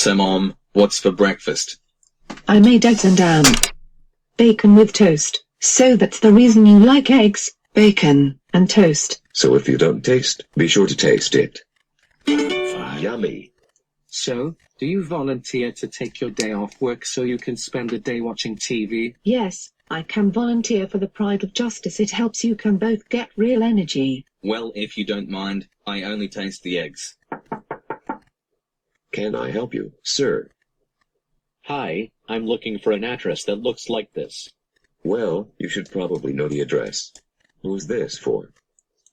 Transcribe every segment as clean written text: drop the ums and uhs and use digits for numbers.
So Mom, what's for breakfast? I made eggs and bacon with toast. So that's the reason you like eggs, bacon, and toast. So if you don't taste, be sure to taste it. Yummy. So, do you volunteer to take your day off work so you can spend the day watching TV? Yes, I can volunteer for the Pride of Justice. It helps you can both get real energy. Well, if you don't mind, I only taste the eggs. Can I help you, sir? Hi, I'm looking for an address that looks like this. Well, you should probably know the address. Who's this for?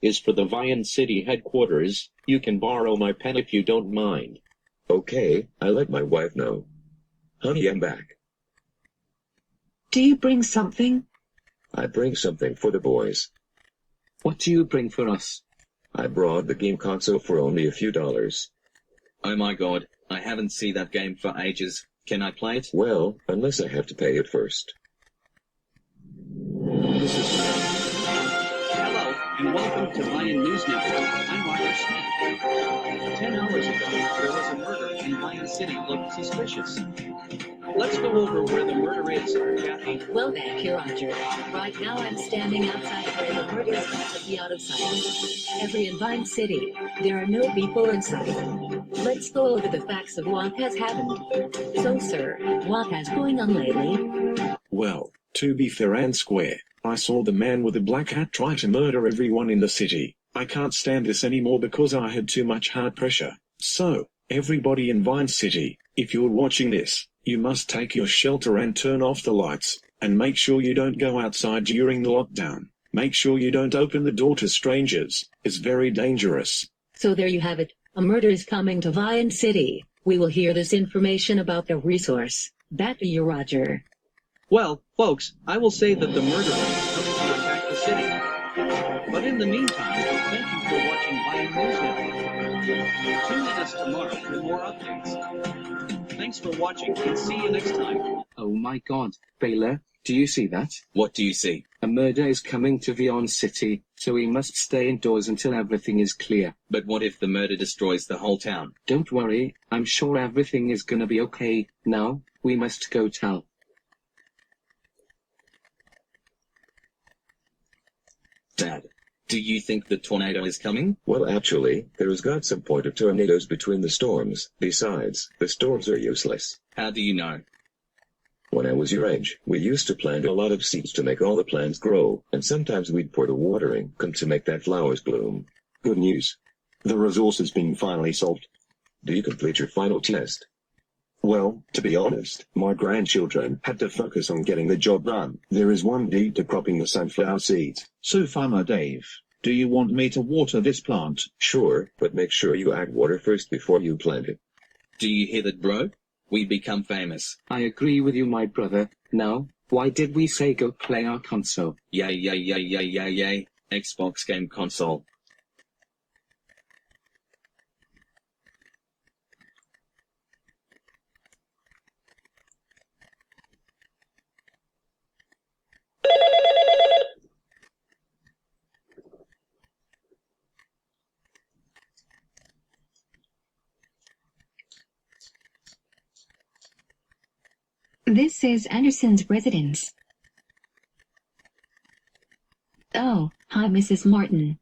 Is for the Vyond City headquarters. You can borrow my pen if you don't mind. Okay, I'll let my wife know. Honey, I'm back. Do you bring something? I bring something for the boys. What do you bring for us? I brought the game console for only a few dollars. Oh my god, I haven't seen that game for ages. Can I play it? Well, unless I have to pay it first. Hello, and welcome to Vyond News Network. I'm Margaret Smith. 10 hours ago, there was a murder in Vyond City looked suspicious. Let's go over where the murder is, Kathy. Well, thank you, Roger. Right now I'm standing outside where the murder is about to be out of sight. Every in Vyond City, there are no people in sight. Let's go over the facts of what has happened. So, sir, what has going on lately? Well, to be fair and square, I saw the man with the black hat try to murder everyone in the city. I can't stand this anymore because I had too much heart pressure. So, everybody in Vyond City, if you're watching this, you must take your shelter and turn off the lights, and make sure you don't go outside during the lockdown. Make sure you don't open the door to strangers. It's very dangerous. So there you have it. A murder is coming to Vyond City. We will hear this information about the resource. Back to you, Roger. Well, folks, I will say that the murderer is coming to attack the city. But in the meantime, thank you for watching Vyond News Network. Tune in us tomorrow for more updates. Thanks for watching, and see you next time. Oh my god, Baylor, do you see that? What do you see? A murder is coming to Vyond City, so we must stay indoors until everything is clear. But what if the murder destroys the whole town? Don't worry, I'm sure everything is gonna be okay. Now, we must go tell. Dad, do you think the tornado is coming? Well, actually, there's got some point of tornadoes between the storms. Besides, the storms are useless. How do you know? When I was your age, we used to plant a lot of seeds to make all the plants grow, and sometimes we'd pour the watering to make that flowers bloom. Good news. The resource has been finally solved. Do you complete your final test? Well, to be honest, my grandchildren had to focus on getting the job done. There is one deed to cropping the sunflower seeds. So Farmer Dave, do you want me to water this plant? Sure, but make sure you add water first before you plant it. Do you hear that, bro? We become famous. I agree with you, my brother. Now, why did we say go play our console? Yay, yay, yay, yay, yay, yay. Xbox game console. This is Anderson's residence. Oh, hi, Mrs. Martin.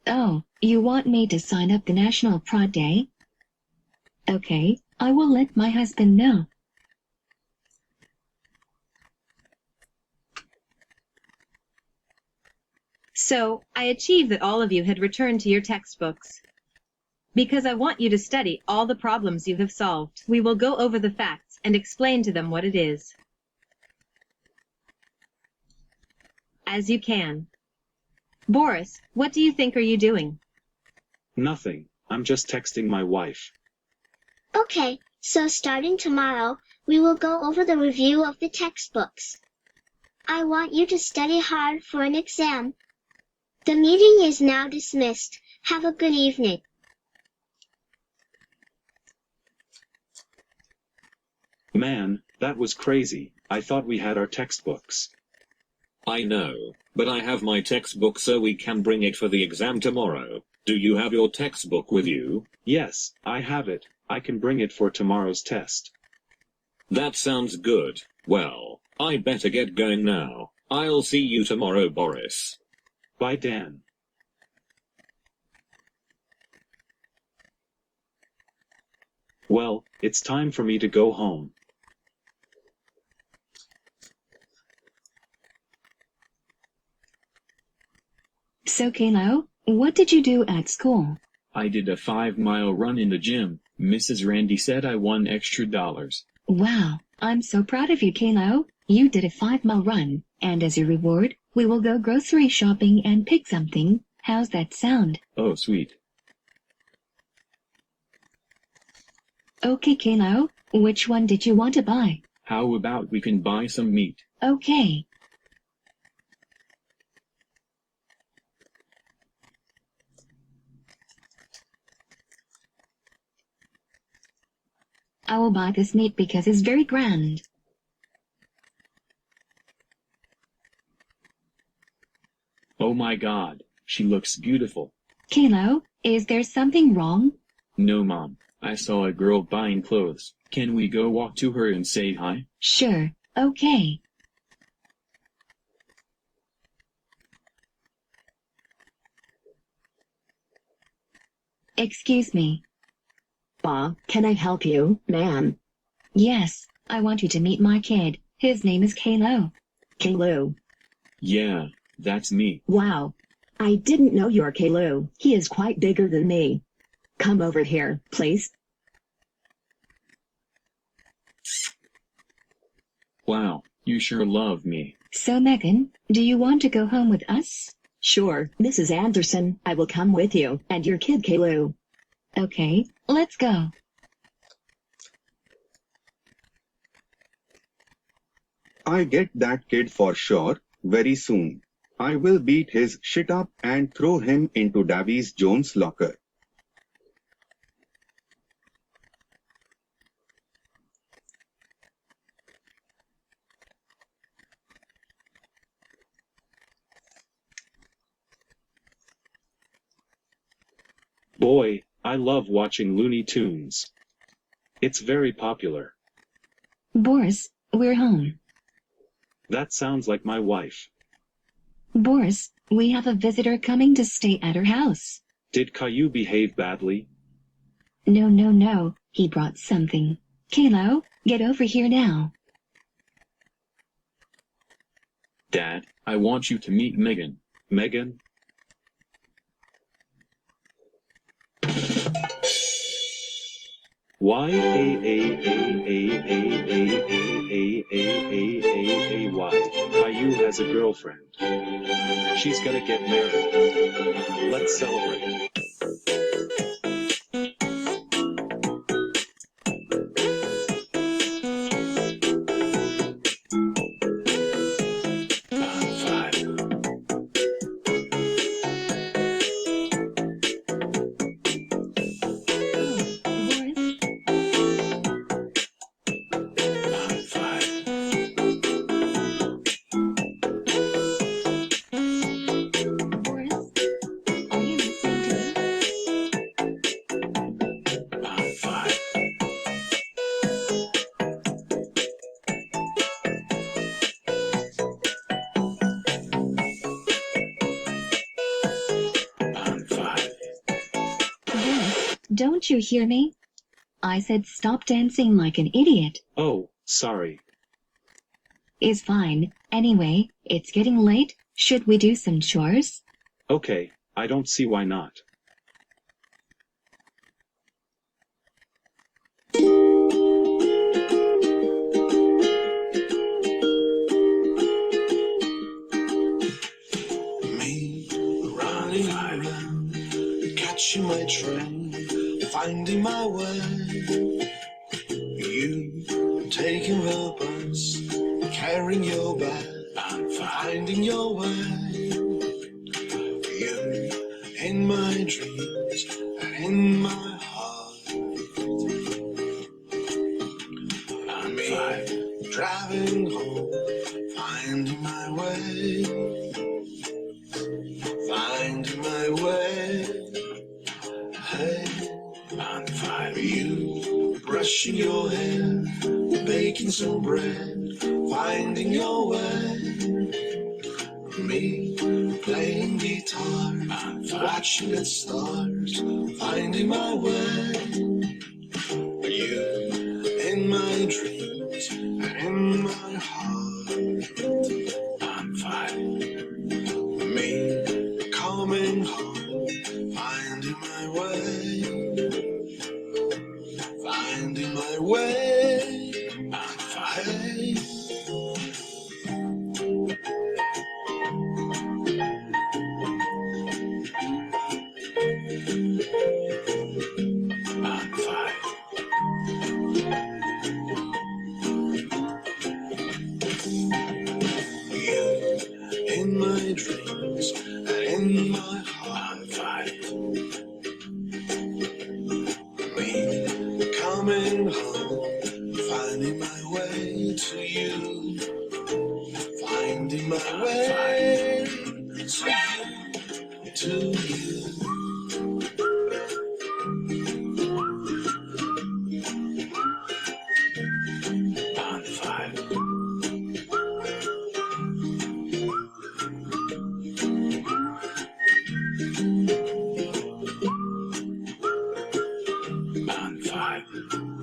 Oh, you want me to sign up the National Pride Day? Okay, I will let my husband know. So, I achieved that all of you had returned to your textbooks. Because I want you to study all the problems you have solved. We will go over the facts and explain to them what it is. As you can. Boris, what do you think are you doing? Nothing. I'm just texting my wife. Okay, so starting tomorrow, we will go over the review of the textbooks. I want you to study hard for an exam. The meeting is now dismissed. Have a good evening. Man, that was crazy. I thought we had our textbooks. I know, but I have my textbook so we can bring it for the exam tomorrow. Do you have your textbook with you? Yes, I have it. I can bring it for tomorrow's test. That sounds good. Well, I better get going now. I'll see you tomorrow, Boris. Bye, Dan. Well, it's time for me to go home. So Kalo, what did you do at school? I did a 5-mile run in the gym. Mrs. Randy said I won extra dollars. Wow, I'm so proud of you, Kalo. You did a 5-mile run, and as your reward, we will go grocery shopping and pick something. How's that sound? Oh, sweet. Okay, Kalo, which one did you want to buy? How about we can buy some meat? Okay. I will buy this meat because it's very grand. Oh my God, she looks beautiful. Kalo, is there something wrong? No, Mom. I saw a girl buying clothes. Can we go walk to her and say hi? Sure, okay. Excuse me. Pa, can I help you, ma'am? Yes, I want you to meet my kid. His name is Kalo. Kalo. Yeah, that's me. Wow. I didn't know you're Kalo. He is quite bigger than me. Come over here, please. Wow, you sure love me. So Megan, do you want to go home with us? Sure, Mrs. Anderson, I will come with you, and your kid Kalo. Okay, let's go. I get that kid for sure, very soon. I will beat his shit up and throw him into Davy Jones' locker. Boy, I love watching Looney Tunes. It's very popular. Boris, we're home. That sounds like my wife. Boris, we have a visitor coming to stay at our house. Did Caillou behave badly? No, he brought something. Kalo, get over here now. Dad, I want you to meet Megan. Megan? Y A A A A A A A Y. Caillou has a girlfriend. She's gonna get married. Let's celebrate. Don't you hear me? I said stop dancing like an idiot. Oh, sorry. Is fine. Anyway, it's getting late. Should we do some chores? Okay, I don't see why not. Me running around, catching my train, finding my way. You taking the bus, carrying your bag, finding your way. You in my dreams and in my heart. Me driving home, finding my way. Finding my way. washing your hair, baking some bread, finding your way. Me playing guitar, watching the stars, finding my way. You in my dreams and in my heart. I'm fine. Me coming home, finding my way, finding my way. I'm fine. I'm fine. You in my dreams and in my heart. I'm fine. Me coming home, finding my way to you, finding my way to you. I'm fine. I'm fine.